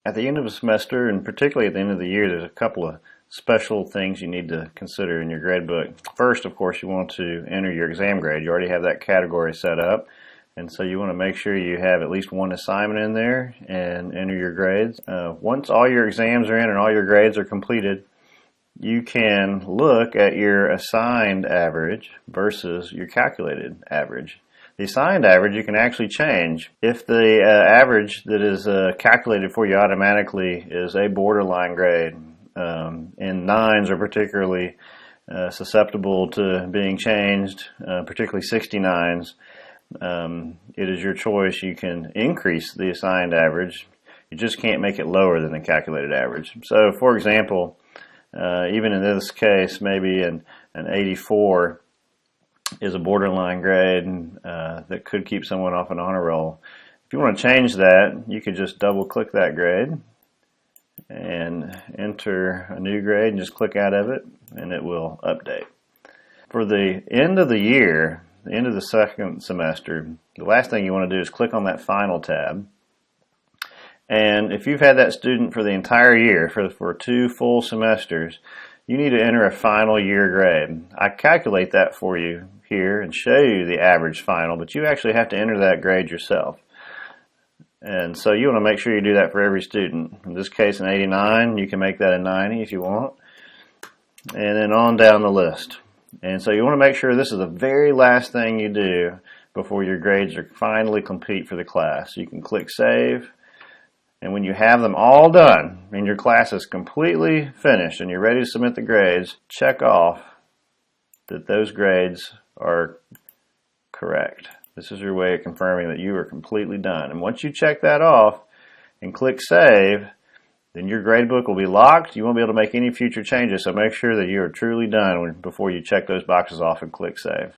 At the end of a semester, and particularly at the end of the year, there's a couple of special things you need to consider in your grade book. First, of course, you want to enter your exam grade. You already have that category set up, and so you want to make sure you have at least one assignment in there and enter your grades. Once all your exams are in and all your grades are completed, you can look at your assigned average versus your calculated average. The assigned average you can actually change. If the average that is calculated for you automatically is a borderline grade, and nines are particularly susceptible to being changed, particularly 69s, it is your choice. You can increase the assigned average. You just can't make it lower than the calculated average. So, for example, even in this case, maybe an 84 is a borderline grade that could keep someone off an honor roll. If you want to change that, you could just double click that grade and enter a new grade and just click out of it and it will update. For the end of the year, the end of the second semester, the last thing you want to do is click on that final tab. And if you've had that student for the entire year, for 2 full semesters, you need to enter a final year grade. I calculate that for you here and show you the average final, but you actually have to enter that grade yourself. And so you want to make sure you do that for every student. In this case, an 89, you can make that a 90 if you want. And then on down the list. And so you want to make sure this is the very last thing you do before your grades are finally complete for the class. You can click Save. And when you have them all done and your class is completely finished and you're ready to submit the grades, check off that those grades are correct. This is your way of confirming that you are completely done. And once you check that off and click Save, then your gradebook will be locked. You won't be able to make any future changes, so make sure that you are truly done before you check those boxes off and click Save.